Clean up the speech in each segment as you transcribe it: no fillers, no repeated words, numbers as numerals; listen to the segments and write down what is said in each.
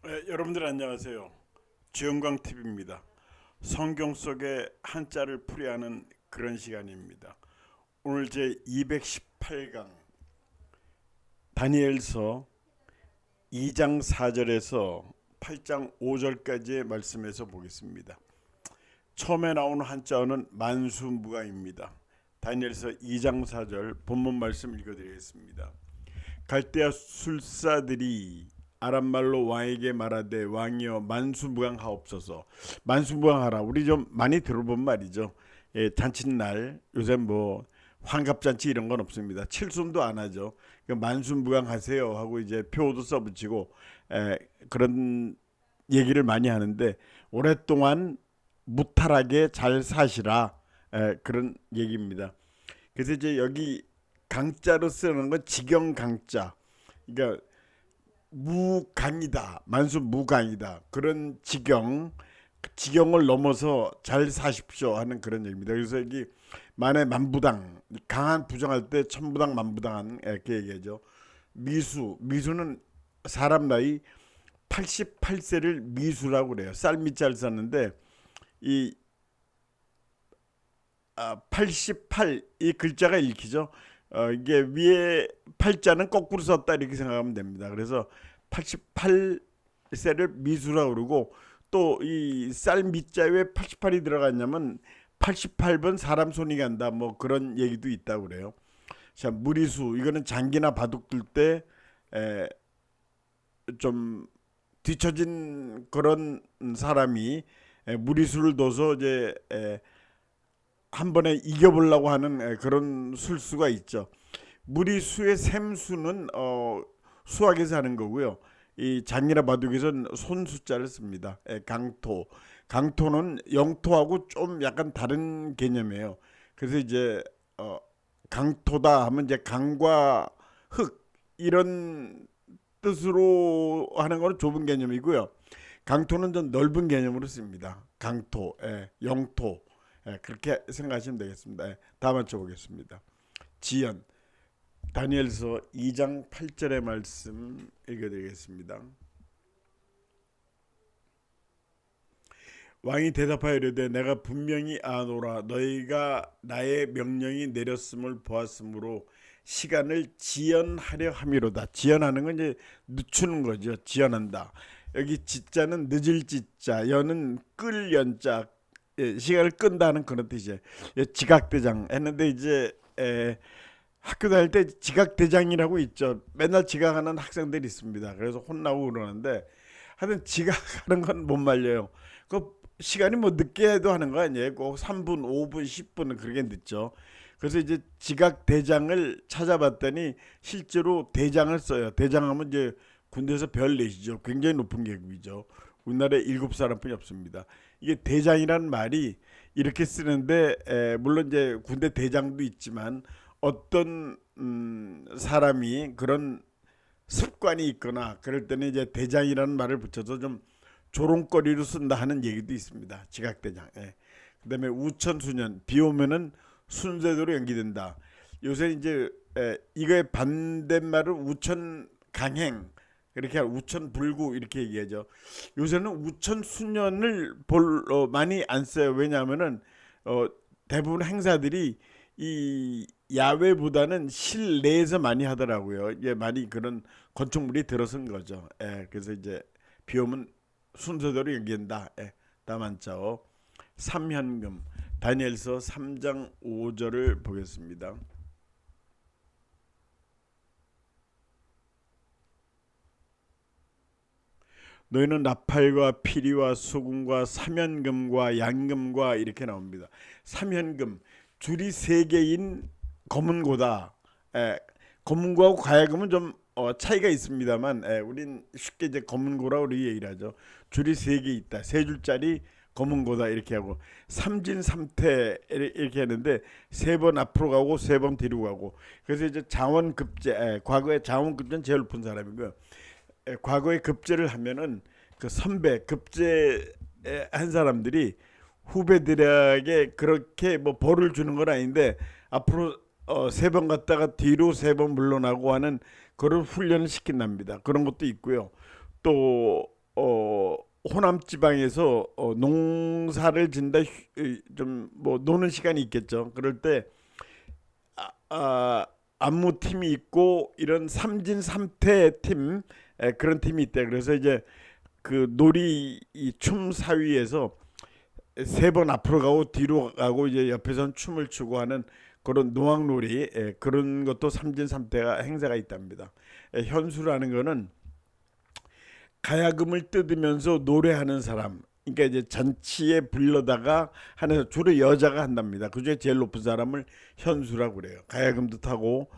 여러분들 안녕하세요. 주영광 TV입니다. 성경 속의 한자를 풀이하는 그런 시간입니다. 오늘 제 218강 다니엘서 2장 4절에서 8장 5절까지의 말씀에서 보겠습니다. 처음에 나오는 한자어는 만수무강입니다. 다니엘서 2장 4절 본문 말씀 읽어드리겠습니다. 갈대아 술사들이 아람말로 왕에게 말하되 왕이여 만수무강하옵소서. 만수무강하라. 우리 좀 많이 들어본 말이죠. 잔칫날 요새 뭐 환갑잔치 이런 건 없습니다. 칠순도 안 하죠. 만수무강하세요 하고 이제 표도 써붙이고 그런 얘기를 많이 하는데 오랫동안 무탈하게 잘 사시라 그런 얘기입니다. 그래서 이제 여기 강자로 쓰는 건 직영 강자. 그러니까 무강이다, 만수무강이다 그런 지경을 넘어서 잘 사십시오 하는 그런 얘기입니다. 그래서 여기 만에 만부당 강한 부정할 때 천부당 만부당한 이렇게 얘기하죠. 미수는 사람 나이 88세를 미수라고 그래요. 쌀미자를 썼는데 이 88 이 글자가 읽히죠. 이게 위에 팔자는 거꾸로 썼다 이렇게 생각하면 됩니다. 그래서 88세를 미수라고 그러고 또 이 쌀 밑자에 왜 88이 들어갔냐면 88번 사람 손이 간다 뭐 그런 얘기도 있다고 그래요. 자, 무리수 이거는 장기나 바둑 둘 때 좀 뒤처진 그런 사람이 무리수를 둬서 이제 한 번에 이겨보려고 하는 그런 술수가 있죠. 무리수의 샘수는 수학에서 하는 거고요. 이 장이나 바둑에서는 손수자를 씁니다. 강토는 영토하고 좀 약간 다른 개념이에요. 그래서 이제 강토다 하면 이제 강과 흙 이런 뜻으로 하는 거는 좁은 개념이고요. 강토는 좀 넓은 개념으로 씁니다. 강토, 영토. 그렇게 생각하시면 되겠습니다. 다음 맞춰보겠습니다. 지연 다니엘서 2장 8절의 말씀 읽어드리겠습니다. 왕이 대답하여 이르되 내가 분명히 아노라 너희가 나의 명령이 내렸음을 보았으므로 시간을 지연하려 함이로다. 지연하는 건 이제 늦추는 거죠. 지연한다. 여기 지자는 늦을 지자, 연은 끌 연자, 시간을 끈다는 그런 뜻이에요. 지각대장 했는데 이제 학교 다닐 때 지각대장이라고 있죠. 맨날 지각하는 학생들이 있습니다. 그래서 혼나고 그러는데 하여튼 지각하는 건 못 말려요. 그 시간이 뭐 늦게 해도 하는 거 아니에요. 꼭 3분, 5분, 10분은 그렇게 늦죠. 그래서 이제 지각대장을 찾아봤더니 실제로 대장을 써요. 대장하면 이제 군대에서 별 내시죠. 굉장히 높은 계급이죠. 우리나라에 7사람뿐이 없습니다. 이게 대장이라는 말이 이렇게 쓰는데 물론 이제 군대 대장도 있지만 어떤 사람이 그런 습관이 있거나 그럴 때는 이제 대장이라는 말을 붙여서 좀 조롱거리로 쓴다 하는 얘기도 있습니다. 지각대장. 그다음에 우천수년 비 오면은 순서대로 연기된다. 요새 이제 이거의 반대말을 우천강행 이렇게 우천불구 이렇게 얘기하죠. 요새는 우천수년을 많이 안 써요. 왜냐하면은 대부분 행사들이 이 야외보다는 실내에서 많이 하더라고요. 이게 많이 그런 건축물이 들어선 거죠. 그래서 이제 비 오면 순서대로 연기한다. 다음 한자어 삼현금 다니엘서 3장 5절을 보겠습니다. 너희는 나팔과 피리와 소금과 삼현금과 양금과 이렇게 나옵니다. 삼현금 줄이 세 개인 검은고다. 검은고하고 가야금은 좀 차이가 있습니다만 우린 쉽게 이제 검은고라고 우리 얘기를 하죠. 줄이 세 개 있다. 세 줄짜리 검은고다 이렇게 하고 삼진삼태 이렇게 했는데 세 번 앞으로 가고 세 번 뒤로 가고 그래서 이제 장원급제 과거에 장원급제는 제일 높은 사람이고요. 과거에 급제를 하면은 그 선배 급제 한 사람들이 후배들에게 그렇게 뭐 벌을 주는 건 아닌데 앞으로 세 번 갔다가 뒤로 세 번 물러나고 하는 그런 훈련을 시킨답니다. 그런 것도 있고요. 또 어, 호남 지방에서 농사를 진다 좀 뭐 노는 시간이 있겠죠. 그럴 때 아, 안무 팀이 있고 이런 삼진 삼태 팀 그런 팀이 있대. 그래서 이제 그 놀이 이 춤 사위에서 세 번 앞으로 가고 뒤로 가고 이제 옆에선 춤을 추고 하는 그런 노왕놀이 그런 것도 삼진삼태가 행사가 있답니다. 현수라는 거는 가야금을 뜯으면서 노래하는 사람. 그러니까 이제 잔치에 불러다가 하는 주로 여자가 한답니다. 그중에 제일 높은 사람을 현수라고 그래요. 가야금도 타고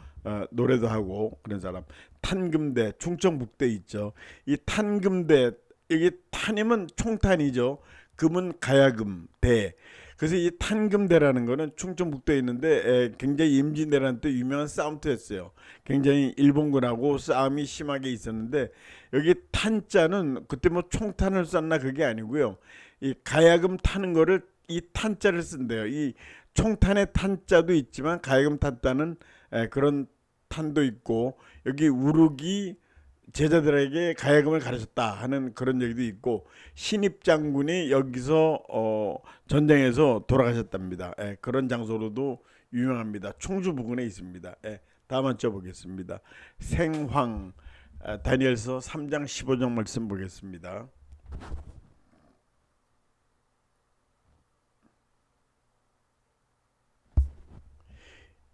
노래도 하고 그런 사람. 탄금대, 충청북대 있죠. 이 탄금대 이게 탄이면 총탄이죠. 금은 가야금 대. 그래서 이 탄금대라는 거는 충청북도에 있는데 굉장히 임진왜란 때 유명한 싸움터였어요. 굉장히 일본군하고 싸움이 심하게 있었는데 여기 탄자는 그때 뭐 총탄을 쐈나 그게 아니고요. 이 가야금 타는 거를 이 탄자를 쓴대요. 이 총탄의 탄자도 있지만 가야금 탄자는 그런 탄도 있고 여기 우르기 제자들에게 가야금을 가르쳤다 하는 그런 얘기도 있고 신입 장군이 여기서 전쟁에서 돌아가셨답니다. 그런 장소로도 유명합니다. 충주 부근에 있습니다. 다음 한번 보겠습니다. 생황 다니엘서 3장 15절 말씀 보겠습니다.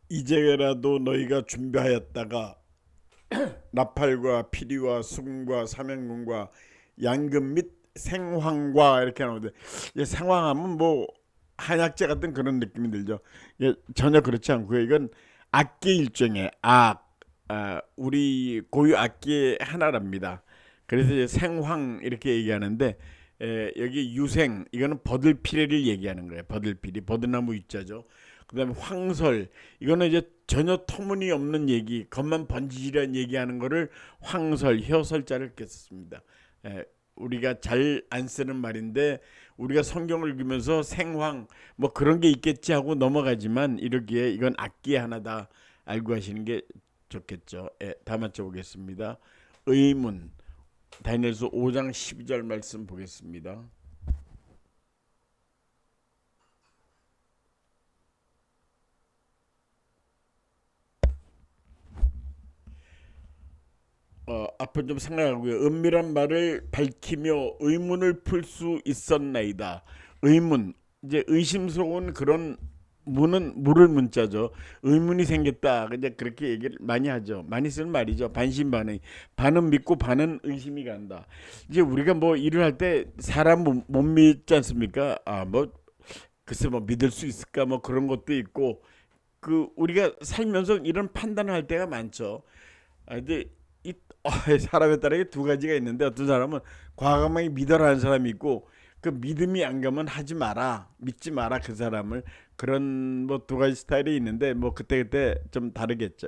이제라도 너희가 준비하였다가 나팔과 피리와 수금과 사명금과 양금 및 생황과 이렇게 나오는데 생황하면 뭐 한약재 같은 그런 느낌이 들죠. 전혀 그렇지 않고요. 이건 악기 일종의 우리 고유 악기의 하나랍니다. 그래서 이제 생황 이렇게 얘기하는데 여기 유생 이거는 버들피레를 얘기하는 거예요. 버들피리 버드나무 유자죠. 그다음에 황설 이거는 이제 전혀 터무니없는 얘기, 겉만 번지르한 얘기하는 거를 황설, 혀설자를 이렇게 썼습니다. 우리가 잘 안 쓰는 말인데 우리가 성경을 읽으면서 생황 뭐 그런 게 있겠지 하고 넘어가지만 이러기에 이건 악기 하나다 알고 하시는 게 좋겠죠. 다 맞춰보겠습니다. 의문 다니엘서 5장 12절 말씀 보겠습니다. 앞을 좀 생각하고요. 은밀한 말을 밝히며 의문을 풀 수 있었나이다. 의문 이제 의심스러운 그런 문은 물을 문자죠. 의문이 생겼다. 이제 그렇게 얘기를 많이 하죠. 많이 쓰는 말이죠. 반신반의. 반은 믿고 반은 의심이 간다. 이제 우리가 뭐 일을 할 때 사람 못 믿지 않습니까? 뭐 글쎄 뭐 믿을 수 있을까 뭐 그런 것도 있고 그 우리가 살면서 이런 판단을 할 때가 많죠. 근데 이 사람에 따라 두 가지가 있는데 어떤 사람은 과감하게 믿어라는 사람이 있고 그 믿음이 안 가면 하지 마라 믿지 마라 그 사람을 그런 뭐 두 가지 스타일이 있는데 뭐 그때 좀 다르겠죠.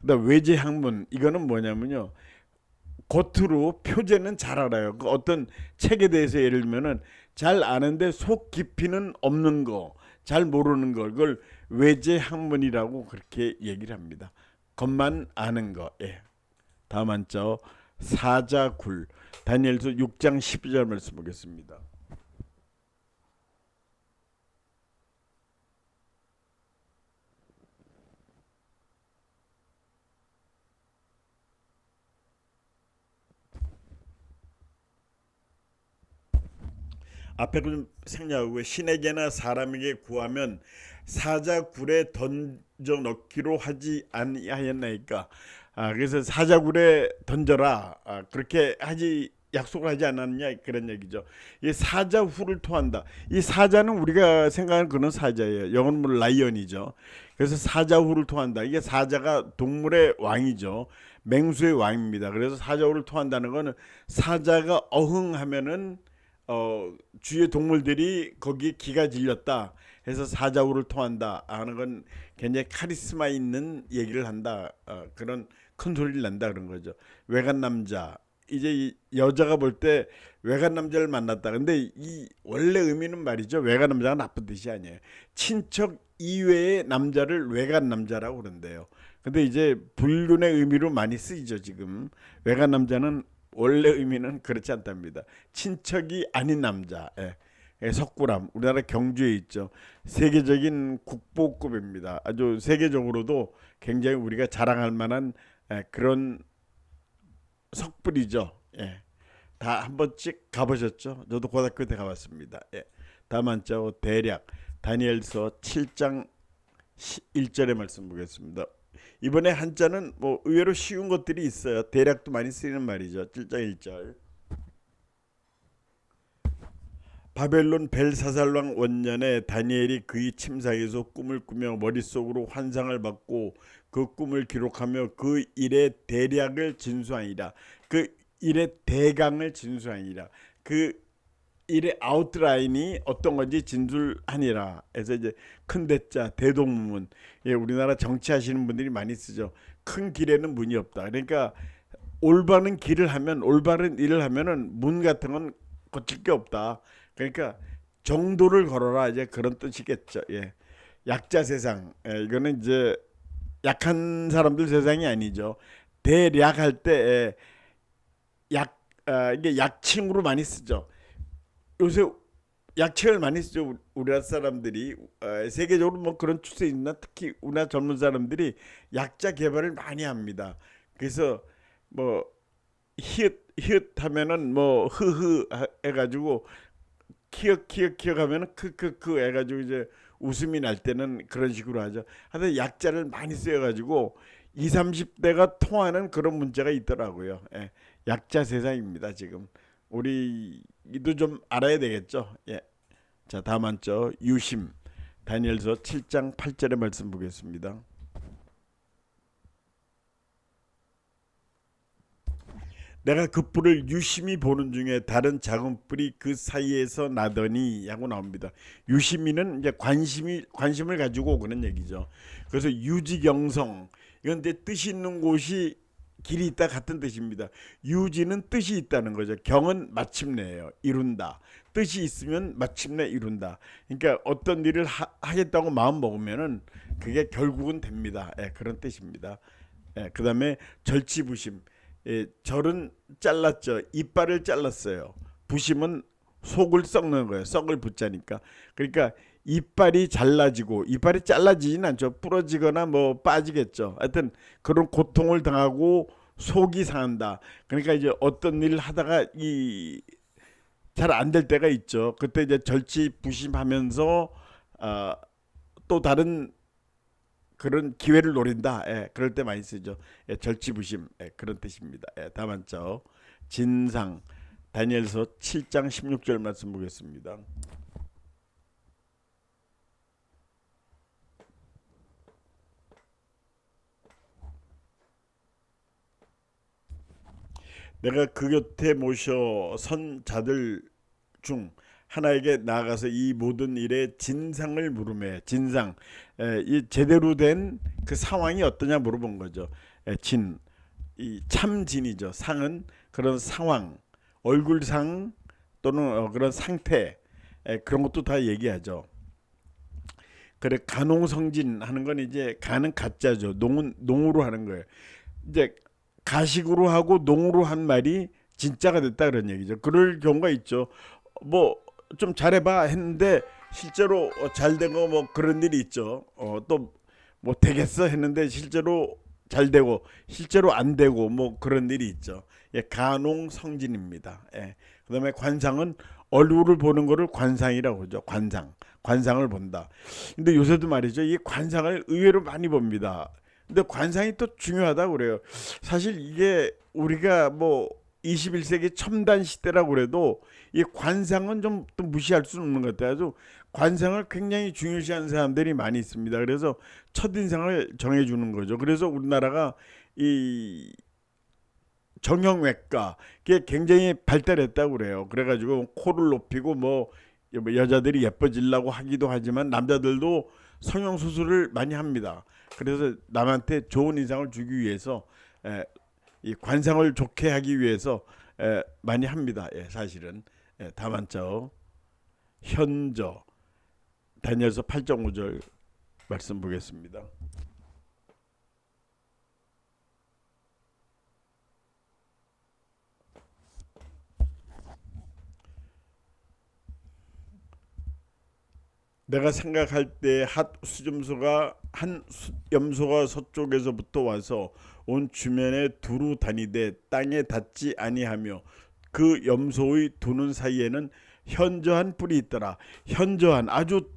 그다음 외제 학문 이거는 뭐냐면요 겉으로 표제는 잘 알아요. 그 어떤 책에 대해서 예를 들면은 잘 아는데 속 깊이는 없는 거, 잘 모르는 걸 그걸 외제 학문이라고 그렇게 얘기를 합니다. 겉만 아는 거. 다음 한자 사자굴 다니엘서 6장 12절 말씀 보겠습니다. 앞에 좀 생략하고 신에게나 사람에게 구하면 사자굴에 던져 넣기로 하지 아니하였나이까. 그래서 사자굴에 던져라. 그렇게 하지 약속을 하지 않았느냐 그런 얘기죠. 이 사자후를 토한다. 이 사자는 우리가 생각하는 그런 사자예요. 영어는 뭐 라이언이죠. 그래서 사자후를 토한다. 이게 사자가 동물의 왕이죠. 맹수의 왕입니다. 그래서 사자후를 토한다는 거는 사자가 어흥하면은 주위의 동물들이 거기에 기가 질렸다 해서 사자후를 토한다 하는 건 굉장히 카리스마 있는 얘기를 한다. 그런 큰 소리를 낸다 그런 거죠. 외간 남자 이제 이 여자가 볼 때 외간 남자를 만났다. 근데 이 원래 의미는 말이죠. 외간 남자가 나쁜 뜻이 아니에요. 친척 이외의 남자를 외간 남자라고 그런대요. 근데 이제 불륜의 의미로 많이 쓰이죠 지금. 외간 남자는 원래 의미는 그렇지 않답니다. 친척이 아닌 남자. 석굴암 우리나라 경주에 있죠. 세계적인 국보급입니다. 아주 세계적으로도 굉장히 우리가 자랑할 만한 그런 석불이죠. 다 한 번씩 가보셨죠? 저도 고등학교 때 가봤습니다. 다만 저 대략 다니엘서 7장 1절의 말씀 보겠습니다. 이번에 한자는 뭐 의외로 쉬운 것들이 있어요. 대략도 많이 쓰이는 말이죠. 7장 1절. 바벨론 벨사살왕 원년에 다니엘이 그의 침상에서 꿈을 꾸며 머릿속으로 환상을 받고 그 꿈을 기록하며 그 일의 대략을 진수하니라. 그 일의 대강을 진수하니라. 그 일의 아웃라인이 어떤 건지 진술하니라. 그래서 이제 큰 대자 대동문. 우리나라 정치하시는 분들이 많이 쓰죠. 큰 길에는 문이 없다. 그러니까 올바른 길을 하면 올바른 일을 하면은 문 같은 건 거칠 게 없다. 그러니까 정도를 걸어라 이제 그런 뜻이겠죠. 약자 세상. 이거는 이제 약한 사람들 세상이 아니죠. 대략할 때 이게 약칭으로 많이 쓰죠. 요새 약칭을 많이 쓰죠. 우리나라 사람들이 세계적으로 뭐 그런 추세 있나? 특히 우리나라 젊은 사람들이 약자 개발을 많이 합니다. 그래서 뭐 히읗 하면은 뭐 흐흐 해가지고 키읔 하면은 크크크 해가지고 이제 웃음이 날 때는 그런 식으로 하죠. 하여튼 약자를 많이 써가지고 20, 30대가 통하는 그런 문제가 있더라고요. 약자 세상입니다 지금. 우리도 좀 알아야 되겠죠. 자 다음 한자 유심. 다니엘서 7장 8절의 말씀 보겠습니다. 내가 그 뿔을 유심히 보는 중에 다른 작은 뿔이 그 사이에서 나더니 하고 나옵니다. 유심히는 이제 관심을 가지고 그런 얘기죠. 그래서 유지경성 이건 이제 뜻이 있는 곳이 길이 있다 같은 뜻입니다. 유지는 뜻이 있다는 거죠. 경은 마침내예요. 이룬다. 뜻이 있으면 마침내 이룬다. 그러니까 어떤 일을 하겠다고 마음 먹으면은 그게 결국은 됩니다. 그런 뜻입니다. 그다음에 절치부심. 절은 잘랐죠. 이빨을 잘랐어요. 부심은 속을 썩는 거예요. 썩을 붙자니까. 그러니까 이빨이 잘라지고 이빨이 잘라지진 않죠. 부러지거나 뭐 빠지겠죠. 하여튼 그런 고통을 당하고 속이 상한다. 그러니까 이제 어떤 일을 하다가 이 잘 안 될 때가 있죠. 그때 이제 절치부심하면서 또 다른 그런 기회를 노린다. 그럴 때 많이 쓰죠. 절치부심 그런 뜻입니다. 다음 한자 진상. 다니엘서 7장 16절 말씀 보겠습니다. 내가 그 곁에 모셔 선 자들 중 하나에게 나아가서 이 모든 일의 진상을 물으매. 진상. 이 제대로 된 그 상황이 어떠냐 물어본 거죠. 진. 이 참진이죠. 상은 그런 상황, 얼굴상 또는 그런 상태 그런 것도 다 얘기하죠. 그래 가농성진 하는 건 이제 가는 가짜죠. 농은 농으로 하는 거예요. 이제 가식으로 하고 농으로 한 말이 진짜가 됐다 그런 얘기죠. 그럴 경우가 있죠. 뭐 좀 잘해봐 했는데 실제로 잘 되고 뭐 그런 일이 있죠. 또 뭐 되겠어 했는데 실제로 잘 되고 실제로 안 되고 뭐 그런 일이 있죠. 가농성진입니다. 그다음에 관상은 얼굴을 보는 거를 관상이라고 하죠. 관상을 본다. 근데 요새도 말이죠. 이 관상을 의외로 많이 봅니다. 근데 관상이 또 중요하다고 그래요. 사실 이게 우리가 뭐 21세기 첨단 시대라고 그래도 이 관상은 좀 또 무시할 수는 없는 것 같아요. 아주 관상을 굉장히 중요시하는 사람들이 많이 있습니다. 그래서 첫인상을 정해주는 거죠. 그래서 우리나라가 이 정형외과 게 굉장히 발달했다고 그래요. 그래가지고 코를 높이고 뭐 여자들이 예뻐지려고 하기도 하지만 남자들도 성형 수술을 많이 합니다. 그래서 남한테 좋은 인상을 주기 위해서 이 관상을 좋게 하기 위해서 많이 합니다. 사실은. 다만자 현저. 다니엘서 8.5절 말씀 보겠습니다. 내가 생각할 때 한 수점소가 염소가 서쪽에서부터 와서 온 주면에 두루 다니되 땅에 닿지 아니하며 그 염소의 두는 사이에는 현저한 뿔이 있더라. 현저한, 아주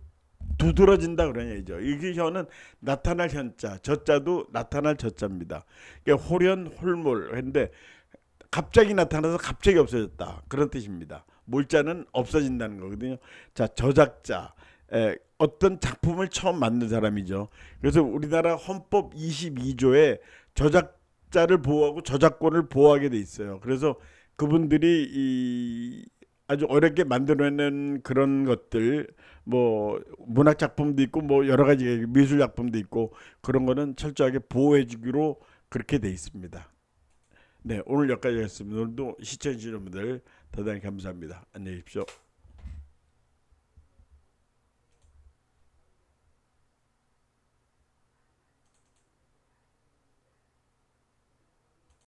두드러진다 그런 얘기죠. 이게 현은 나타날 현자, 저자도 나타날 저자입니다. 그러니까 홀현, 홀몰. 근데 갑자기 나타나서 갑자기 없어졌다, 그런 뜻입니다. 몰자는 없어진다는 거거든요. 자, 저작자, 어떤 작품을 처음 만든 사람이죠. 그래서 우리나라 헌법 22조에 저작자를 보호하고 저작권을 보호하게 돼 있어요. 그래서 그분들이 아주 어렵게 만들어낸 그런 것들, 뭐 문학 작품도 있고 뭐 여러 가지 미술 작품도 있고, 그런 거는 철저하게 보호해 주기로 그렇게 돼 있습니다. 네, 오늘 여기까지 하겠습니다. 오늘도 시청해 주신 여러분들 대단히 감사합니다. 안녕히 계십시오.